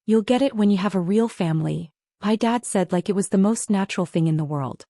You'll get it when you have a real family, my dad said like it was the most natural thing in the world.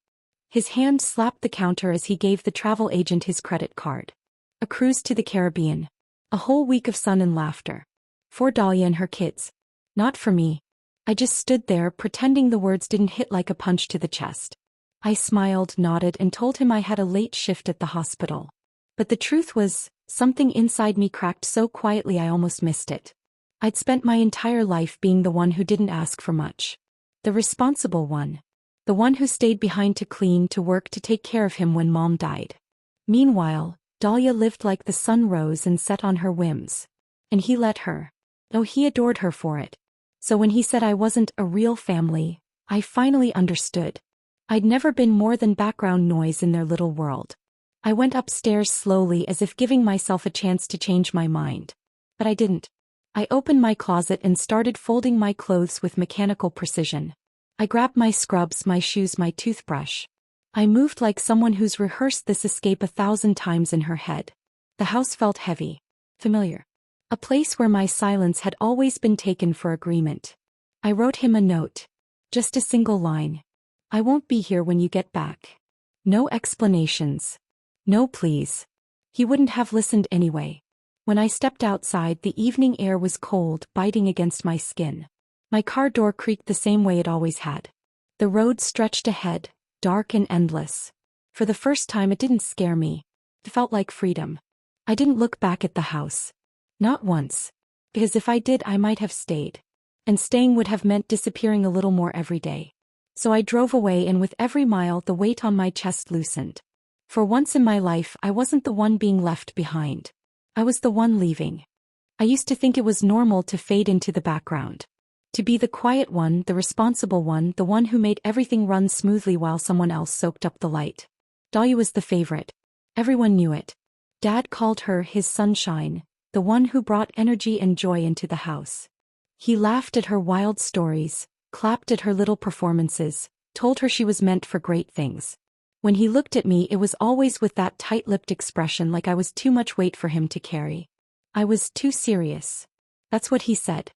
His hand slapped the counter as he gave the travel agent his credit card. A cruise to the Caribbean. A whole week of sun and laughter. For Dahlia and her kids. Not for me. I just stood there pretending the words didn't hit like a punch to the chest. I smiled, nodded, and told him I had a late shift at the hospital. But the truth was, something inside me cracked so quietly I almost missed it. I'd spent my entire life being the one who didn't ask for much. The responsible one. The one who stayed behind to clean, to work, to take care of him when Mom died. Meanwhile, Dahlia lived like the sun rose and set on her whims. And he let her. Oh, he adored her for it. So when he said I wasn't a real family, I finally understood. I'd never been more than background noise in their little world. I went upstairs slowly as if giving myself a chance to change my mind. But I didn't. I opened my closet and started folding my clothes with mechanical precision. I grabbed my scrubs, my shoes, my toothbrush. I moved like someone who's rehearsed this escape 1,000 times in her head. The house felt heavy. Familiar. A place where my silence had always been taken for agreement. I wrote him a note. Just a single line. I won't be here when you get back. No explanations. No please. He wouldn't have listened anyway. When I stepped outside, the evening air was cold, biting against my skin. My car door creaked the same way it always had. The road stretched ahead, dark and endless. For the first time it didn't scare me. It felt like freedom. I didn't look back at the house. Not once. Because if I did I might have stayed. And staying would have meant disappearing a little more every day. So I drove away, and with every mile the weight on my chest loosened. For once in my life I wasn't the one being left behind. I was the one leaving. I used to think it was normal to fade into the background. To be the quiet one, the responsible one, the one who made everything run smoothly while someone else soaked up the light. Dahlia was the favorite. Everyone knew it. Dad called her his sunshine, the one who brought energy and joy into the house. He laughed at her wild stories, clapped at her little performances, told her she was meant for great things. When he looked at me it was always with that tight-lipped expression like I was too much weight for him to carry. I was too serious. That's what he said.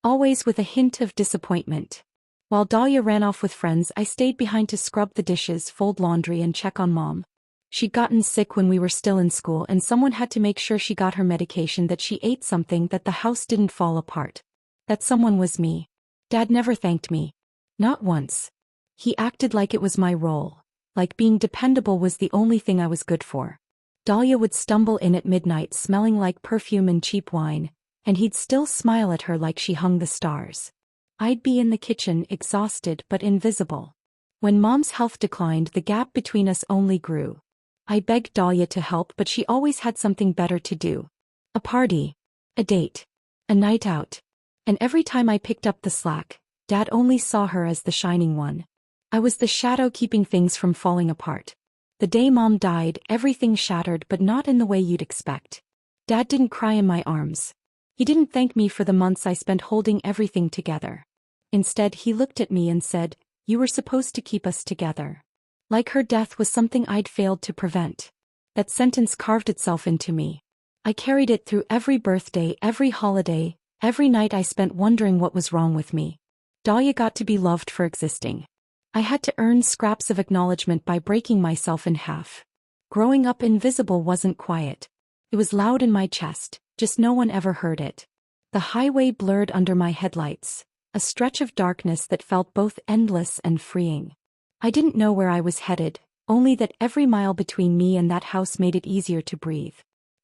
Always with a hint of disappointment. While Dahlia ran off with friends I stayed behind to scrub the dishes, fold laundry, and check on Mom. She'd gotten sick when we were still in school, and someone had to make sure she got her medication, that she ate something, that the house didn't fall apart. That someone was me. Dad never thanked me. Not once. He acted like it was my role. Like being dependable was the only thing I was good for. Dahlia would stumble in at midnight smelling like perfume and cheap wine, and he'd still smile at her like she hung the stars. I'd be in the kitchen, exhausted but invisible. When Mom's health declined, the gap between us only grew. I begged Dahlia to help, but she always had something better to do. A party. A date. A night out. And every time I picked up the slack, Dad only saw her as the shining one. I was the shadow keeping things from falling apart. The day Mom died, everything shattered, but not in the way you'd expect. Dad didn't cry in my arms. He didn't thank me for the months I spent holding everything together. Instead, he looked at me and said, "You were supposed to keep us together." Like her death was something I'd failed to prevent. That sentence carved itself into me. I carried it through every birthday, every holiday, every night I spent wondering what was wrong with me. Dahlia got to be loved for existing. I had to earn scraps of acknowledgement by breaking myself in half. Growing up invisible wasn't quiet. It was loud in my chest, just no one ever heard it. The highway blurred under my headlights, a stretch of darkness that felt both endless and freeing. I didn't know where I was headed, only that every mile between me and that house made it easier to breathe.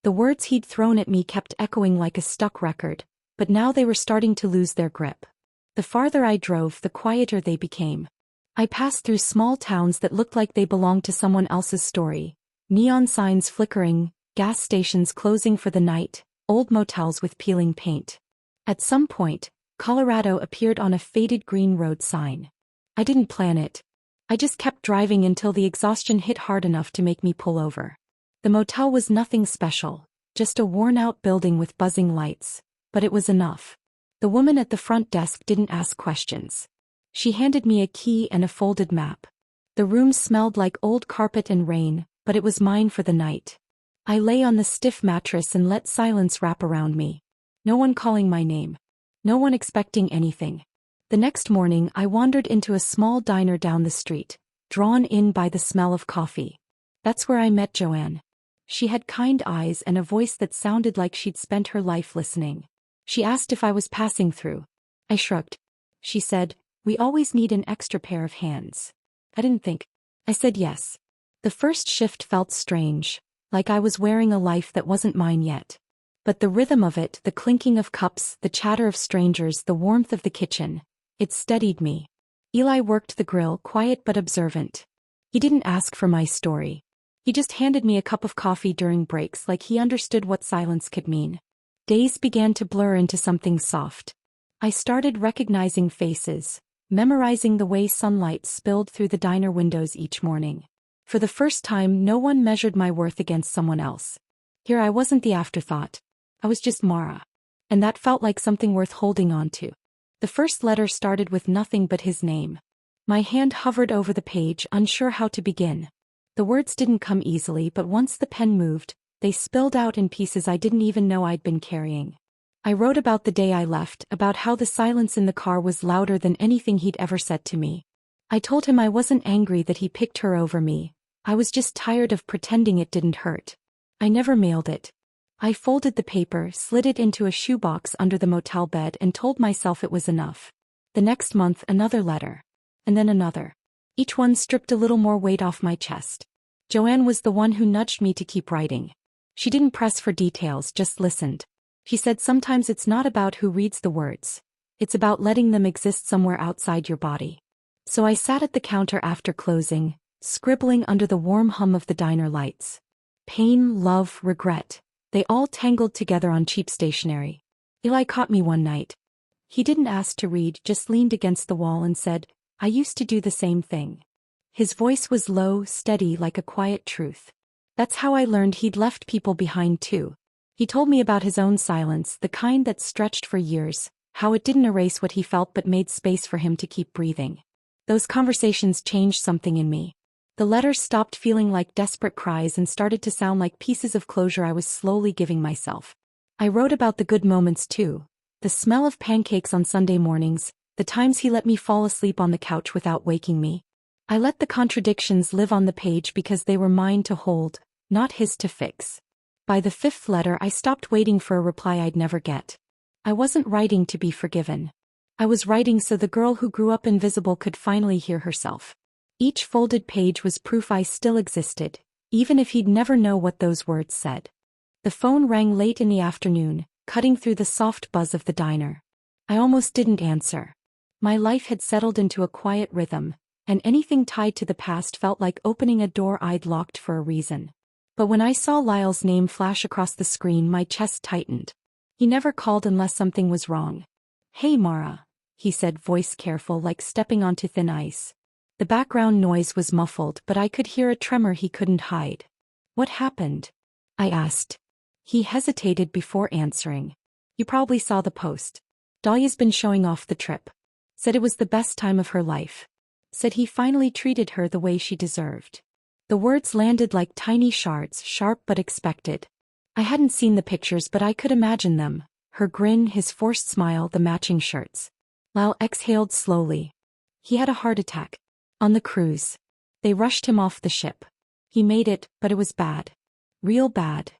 The words he'd thrown at me kept echoing like a stuck record, but now they were starting to lose their grip. The farther I drove, the quieter they became. I passed through small towns that looked like they belonged to someone else's story. Neon signs flickering, gas stations closing for the night, old motels with peeling paint. At some point, Colorado appeared on a faded green road sign. I didn't plan it. I just kept driving until the exhaustion hit hard enough to make me pull over. The motel was nothing special, just a worn-out building with buzzing lights, but it was enough. The woman at the front desk didn't ask questions. She handed me a key and a folded map. The room smelled like old carpet and rain, but it was mine for the night. I lay on the stiff mattress and let silence wrap around me. No one calling my name. no one expecting anything. The next morning I wandered into a small diner down the street, drawn in by the smell of coffee. That's where I met Joanne. She had kind eyes and a voice that sounded like she'd spent her life listening. She asked if I was passing through. I shrugged. She said, "We always need an extra pair of hands." I didn't think. I said yes. The first shift felt strange, like I was wearing a life that wasn't mine yet. But the rhythm of it, the clinking of cups, the chatter of strangers, the warmth of the kitchen, it steadied me. Eli worked the grill, quiet but observant. He didn't ask for my story. He just handed me a cup of coffee during breaks like he understood what silence could mean. Days began to blur into something soft. I started recognizing faces, memorizing the way sunlight spilled through the diner windows each morning. For the first time, no one measured my worth against someone else. Here I wasn't the afterthought. I was just Mara. And that felt like something worth holding on to. The first letter started with nothing but his name. My hand hovered over the page, unsure how to begin. The words didn't come easily, but once the pen moved, they spilled out in pieces I didn't even know I'd been carrying. I wrote about the day I left, about how the silence in the car was louder than anything he'd ever said to me. I told him I wasn't angry that he picked her over me. I was just tired of pretending it didn't hurt. I never mailed it. I folded the paper, slid it into a shoebox under the motel bed and told myself it was enough. The next month, another letter. And then another. Each one stripped a little more weight off my chest. Joanne was the one who nudged me to keep writing. She didn't press for details, just listened. She said sometimes it's not about who reads the words. It's about letting them exist somewhere outside your body. So I sat at the counter after closing, scribbling under the warm hum of the diner lights. Pain, love, regret. They all tangled together on cheap stationery. Eli caught me one night. He didn't ask to read, just leaned against the wall and said, "I used to do the same thing." His voice was low, steady, like a quiet truth. That's how I learned he'd left people behind too. He told me about his own silence, the kind that stretched for years, how it didn't erase what he felt but made space for him to keep breathing. Those conversations changed something in me. The letters stopped feeling like desperate cries and started to sound like pieces of closure I was slowly giving myself. I wrote about the good moments too. The smell of pancakes on Sunday mornings, the times he let me fall asleep on the couch without waking me. I let the contradictions live on the page because they were mine to hold, not his to fix. By the fifth letter I stopped waiting for a reply I'd never get. I wasn't writing to be forgiven. I was writing so the girl who grew up invisible could finally hear herself. Each folded page was proof I still existed, even if he'd never know what those words said. The phone rang late in the afternoon, cutting through the soft buzz of the diner. I almost didn't answer. My life had settled into a quiet rhythm, and anything tied to the past felt like opening a door I'd locked for a reason. But when I saw Lyle's name flash across the screen, my chest tightened. He never called unless something was wrong. "Hey Mara," he said, voice careful, like stepping onto thin ice. The background noise was muffled, but I could hear a tremor he couldn't hide. "What happened?" I asked. He hesitated before answering. "You probably saw the post. Dahlia's been showing off the trip. Said it was the best time of her life. Said he finally treated her the way she deserved." The words landed like tiny shards, sharp but expected. I hadn't seen the pictures, but I could imagine them. Her grin, his forced smile, the matching shirts. Lyle exhaled slowly. He had a heart attack. On the cruise. They rushed him off the ship. He made it, but it was bad. Real bad.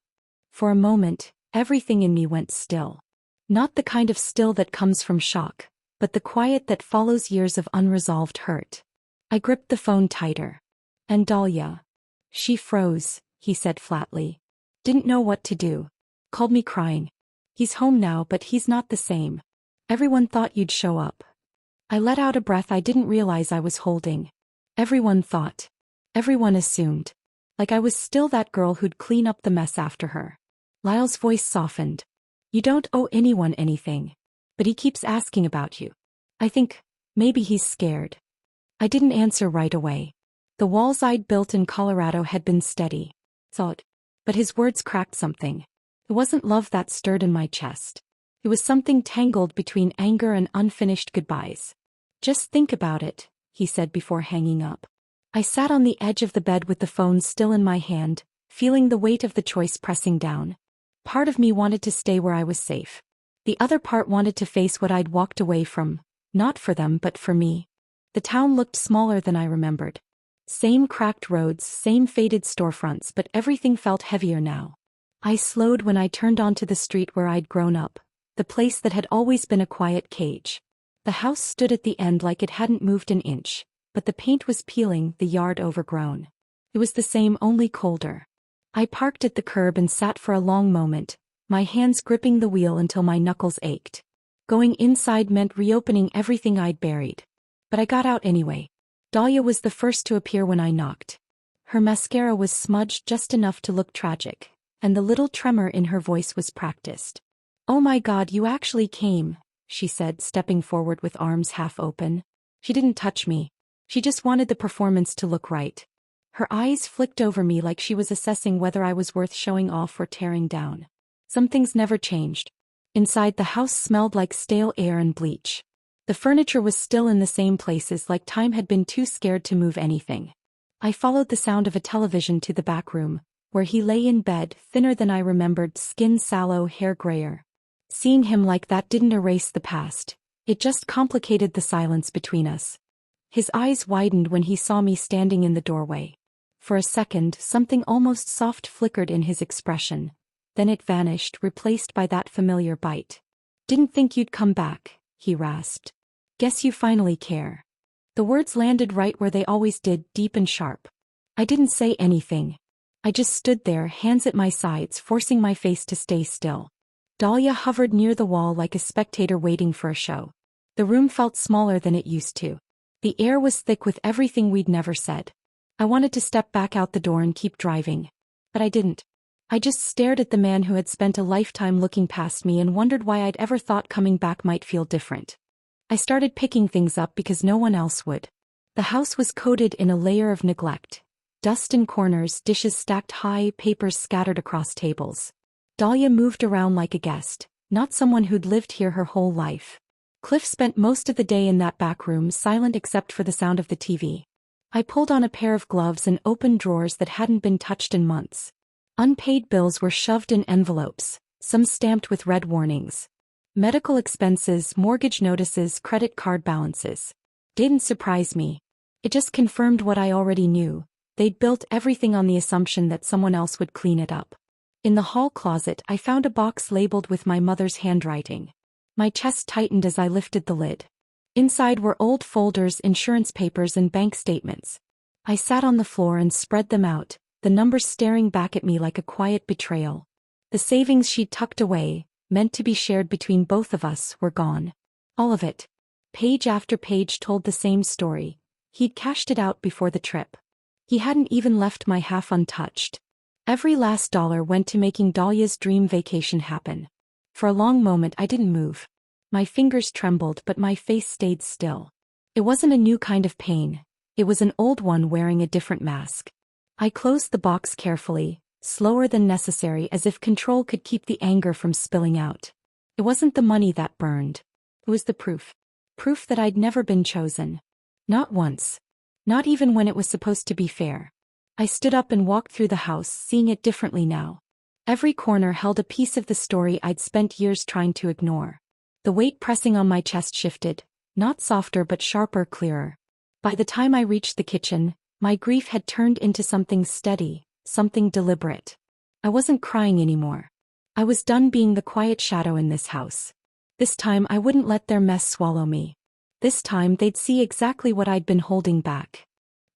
For a moment, everything in me went still. Not the kind of still that comes from shock, but the quiet that follows years of unresolved hurt. I gripped the phone tighter. "And Dahlia?" "She froze," he said flatly. "Didn't know what to do. Called me crying. He's home now, but he's not the same. Everyone thought you'd show up." I let out a breath I didn't realize I was holding. Everyone thought. Everyone assumed. Like I was still that girl who'd clean up the mess after her. Lyle's voice softened. "You don't owe anyone anything. But he keeps asking about you. I think, maybe he's scared." I didn't answer right away. The walls I'd built in Colorado had been steady. Thought. But his words cracked something. It wasn't love that stirred in my chest. It was something tangled between anger and unfinished goodbyes. "Just think about it," he said before hanging up. I sat on the edge of the bed with the phone still in my hand, feeling the weight of the choice pressing down. Part of me wanted to stay where I was safe. The other part wanted to face what I'd walked away from, not for them but for me. The town looked smaller than I remembered. Same cracked roads, same faded storefronts, but everything felt heavier now. I slowed when I turned onto the street where I'd grown up, the place that had always been a quiet cage. The house stood at the end like it hadn't moved an inch, but the paint was peeling, the yard overgrown. It was the same, only colder. I parked at the curb and sat for a long moment, my hands gripping the wheel until my knuckles ached. Going inside meant reopening everything I'd buried. But I got out anyway. Dahlia was the first to appear when I knocked. Her mascara was smudged just enough to look tragic, and the little tremor in her voice was practiced. "Oh my God, you actually came," she said, stepping forward with arms half open. She didn't touch me. She just wanted the performance to look right. Her eyes flicked over me like she was assessing whether I was worth showing off or tearing down. Some things never changed. Inside, the house smelled like stale air and bleach. The furniture was still in the same places, like time had been too scared to move anything. I followed the sound of a television to the back room, where he lay in bed, thinner than I remembered, skin sallow, hair grayer. Seeing him like that didn't erase the past. It just complicated the silence between us. His eyes widened when he saw me standing in the doorway. For a second, something almost soft flickered in his expression. Then it vanished, replaced by that familiar bite. "Didn't think you'd come back," he rasped. "Guess you finally care." The words landed right where they always did, deep and sharp. I didn't say anything. I just stood there, hands at my sides, forcing my face to stay still. Dahlia hovered near the wall like a spectator waiting for a show. The room felt smaller than it used to. The air was thick with everything we'd never said. I wanted to step back out the door and keep driving. But I didn't. I just stared at the man who had spent a lifetime looking past me and wondered why I'd ever thought coming back might feel different. I started picking things up because no one else would. The house was coated in a layer of neglect. Dust in corners, dishes stacked high, papers scattered across tables. Dahlia moved around like a guest, not someone who'd lived here her whole life. Cliff spent most of the day in that back room, silent except for the sound of the TV. I pulled on a pair of gloves and opened drawers that hadn't been touched in months. Unpaid bills were shoved in envelopes, some stamped with red warnings. Medical expenses, mortgage notices, credit card balances. Didn't surprise me. It just confirmed what I already knew. They'd built everything on the assumption that someone else would clean it up. In the hall closet, I found a box labeled with my mother's handwriting. My chest tightened as I lifted the lid. Inside were old folders, insurance papers, and bank statements. I sat on the floor and spread them out, the numbers staring back at me like a quiet betrayal. The savings she'd tucked away, meant to be shared between both of us, were gone. All of it. Page after page told the same story. He'd cashed it out before the trip. He hadn't even left my half untouched. Every last dollar went to making Dahlia's dream vacation happen. For a long moment I didn't move. My fingers trembled but my face stayed still. It wasn't a new kind of pain. It was an old one wearing a different mask. I closed the box carefully, slower than necessary, as if control could keep the anger from spilling out. It wasn't the money that burned. It was the proof. Proof that I'd never been chosen. Not once. Not even when it was supposed to be fair. I stood up and walked through the house, seeing it differently now. Every corner held a piece of the story I'd spent years trying to ignore. The weight pressing on my chest shifted, not softer but sharper, clearer. By the time I reached the kitchen, my grief had turned into something steady, something deliberate. I wasn't crying anymore. I was done being the quiet shadow in this house. This time I wouldn't let their mess swallow me. This time they'd see exactly what I'd been holding back.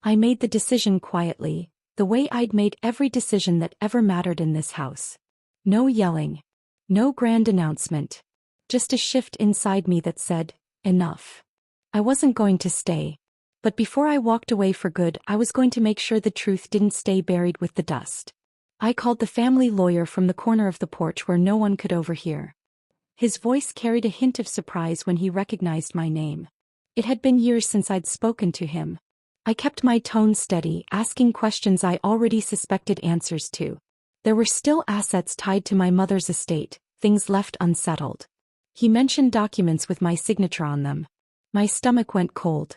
I made the decision quietly, the way I'd made every decision that ever mattered in this house. No yelling. No grand announcement. Just a shift inside me that said, enough. I wasn't going to stay. But before I walked away for good, I was going to make sure the truth didn't stay buried with the dust. I called the family lawyer from the corner of the porch where no one could overhear. His voice carried a hint of surprise when he recognized my name. It had been years since I'd spoken to him. I kept my tone steady, asking questions I already suspected answers to. There were still assets tied to my mother's estate, things left unsettled. He mentioned documents with my signature on them. My stomach went cold.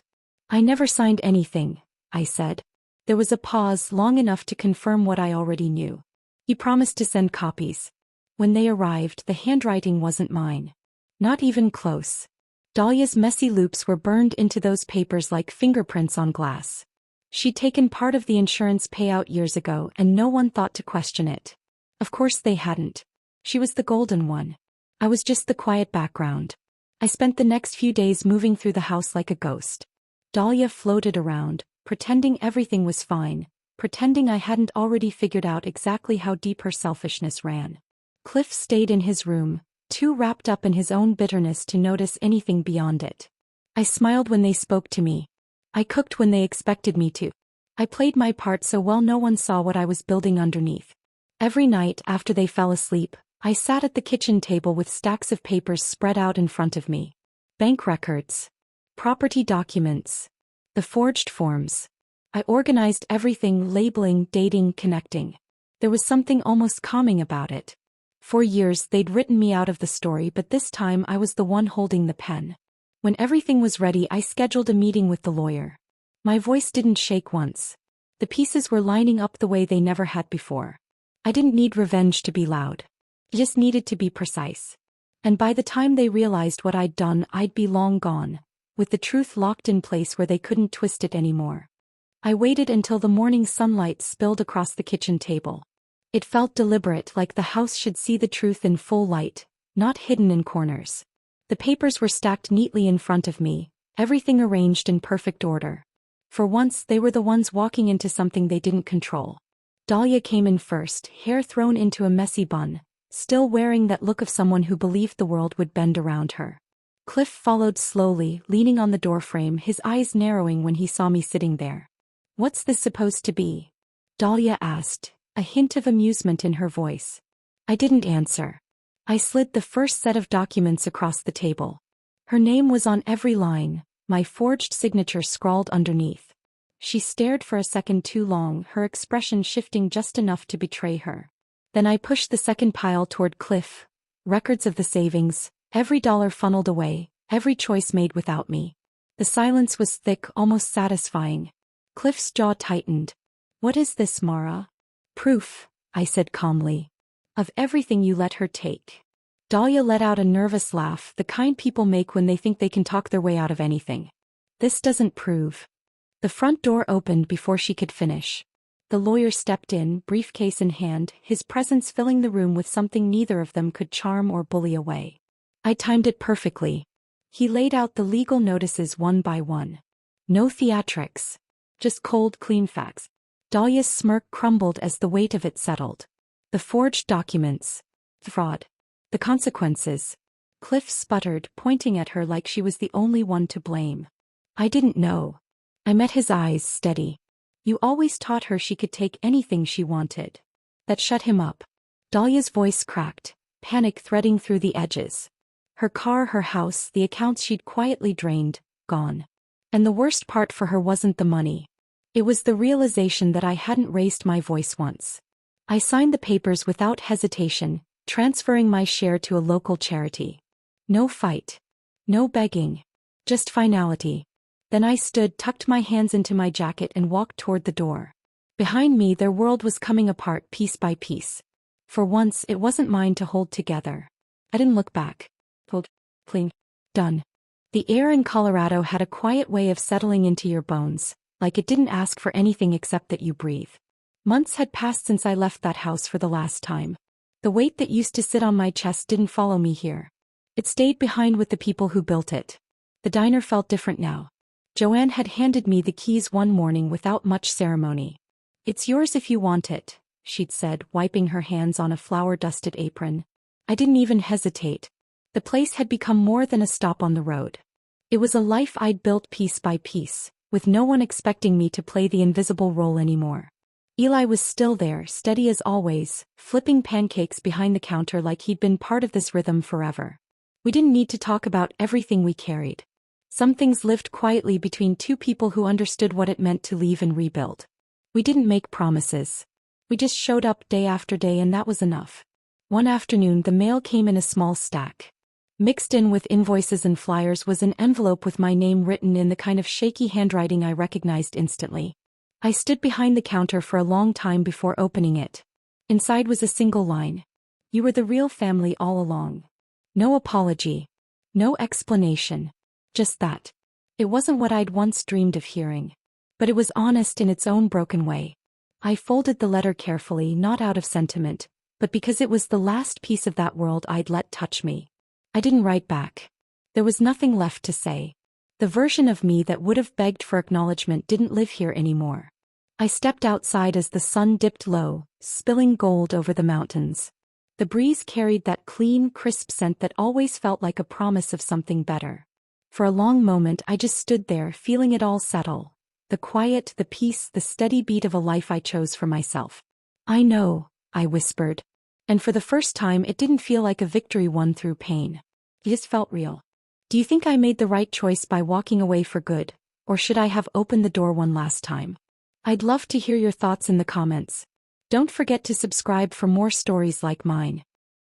"I never signed anything," I said. There was a pause long enough to confirm what I already knew. He promised to send copies. When they arrived, the handwriting wasn't mine. Not even close. Dahlia's messy loops were burned into those papers like fingerprints on glass. She'd taken part of the insurance payout years ago and no one thought to question it. Of course they hadn't. She was the golden one. I was just the quiet background. I spent the next few days moving through the house like a ghost. Dahlia floated around, pretending everything was fine, pretending I hadn't already figured out exactly how deep her selfishness ran. Cliff stayed in his room, too wrapped up in his own bitterness to notice anything beyond it. I smiled when they spoke to me. I cooked when they expected me to. I played my part so well no one saw what I was building underneath. Every night after they fell asleep, I sat at the kitchen table with stacks of papers spread out in front of me. Bank records. Property documents. The forged forms. I organized everything, labeling, dating, connecting. There was something almost calming about it. For years they'd written me out of the story, but this time I was the one holding the pen. When everything was ready, I scheduled a meeting with the lawyer. My voice didn't shake once. The pieces were lining up the way they never had before. I didn't need revenge to be loud. I just needed to be precise. And by the time they realized what I'd done, I'd be long gone, with the truth locked in place where they couldn't twist it anymore. I waited until the morning sunlight spilled across the kitchen table. It felt deliberate, like the house should see the truth in full light, not hidden in corners. The papers were stacked neatly in front of me, everything arranged in perfect order. For once they were the ones walking into something they didn't control. Dahlia came in first, hair thrown into a messy bun, still wearing that look of someone who believed the world would bend around her. Cliff followed slowly, leaning on the doorframe, his eyes narrowing when he saw me sitting there. "What's this supposed to be?" Dahlia asked, a hint of amusement in her voice. I didn't answer. I slid the first set of documents across the table. Her name was on every line, my forged signature scrawled underneath. She stared for a second too long, her expression shifting just enough to betray her. Then I pushed the second pile toward Cliff. Records of the savings, every dollar funneled away, every choice made without me. The silence was thick, almost satisfying. Cliff's jaw tightened. "What is this, Mara?" "Proof," I said calmly. "Of everything you let her take." Dahlia let out a nervous laugh, the kind people make when they think they can talk their way out of anything. "This doesn't prove." The front door opened before she could finish. The lawyer stepped in, briefcase in hand, his presence filling the room with something neither of them could charm or bully away. I timed it perfectly. He laid out the legal notices one by one. No theatrics. Just cold, clean facts. Dahlia's smirk crumbled as the weight of it settled. The forged documents. The fraud. The consequences. Cliff sputtered, pointing at her like she was the only one to blame. I didn't know. I met his eyes, steady. "You always taught her she could take anything she wanted." That shut him up. Dahlia's voice cracked, panic threading through the edges. Her car, her house, the accounts she'd quietly drained, gone. And the worst part for her wasn't the money. It was the realization that I hadn't raised my voice once. I signed the papers without hesitation, transferring my share to a local charity. No fight. No begging. Just finality. Then I stood, tucked my hands into my jacket and walked toward the door. Behind me their world was coming apart piece by piece. For once it wasn't mine to hold together. I didn't look back. Pulled. Clean. Done. The air in Colorado had a quiet way of settling into your bones, like it didn't ask for anything except that you breathe. Months had passed since I left that house for the last time. The weight that used to sit on my chest didn't follow me here. It stayed behind with the people who built it. The diner felt different now. Joanne had handed me the keys one morning without much ceremony. "It's yours if you want it," she'd said, wiping her hands on a flour-dusted apron. I didn't even hesitate. The place had become more than a stop on the road. It was a life I'd built piece by piece, with no one expecting me to play the invisible role anymore. Eli was still there, steady as always, flipping pancakes behind the counter like he'd been part of this rhythm forever. We didn't need to talk about everything we carried. Some things lived quietly between two people who understood what it meant to leave and rebuild. We didn't make promises. We just showed up day after day, and that was enough. One afternoon the mail came in a small stack. Mixed in with invoices and flyers was an envelope with my name written in the kind of shaky handwriting I recognized instantly. I stood behind the counter for a long time before opening it. Inside was a single line. "You were the real family all along." No apology. No explanation. Just that. It wasn't what I'd once dreamed of hearing. But it was honest in its own broken way. I folded the letter carefully, not out of sentiment, but because it was the last piece of that world I'd let touch me. I didn't write back. There was nothing left to say. The version of me that would have begged for acknowledgement didn't live here anymore. I stepped outside as the sun dipped low, spilling gold over the mountains. The breeze carried that clean, crisp scent that always felt like a promise of something better. For a long moment I just stood there, feeling it all settle. The quiet, the peace, the steady beat of a life I chose for myself. "I know," I whispered. And for the first time it didn't feel like a victory won through pain. It just felt real. Do you think I made the right choice by walking away for good, or should I have opened the door one last time? I'd love to hear your thoughts in the comments. Don't forget to subscribe for more stories like mine.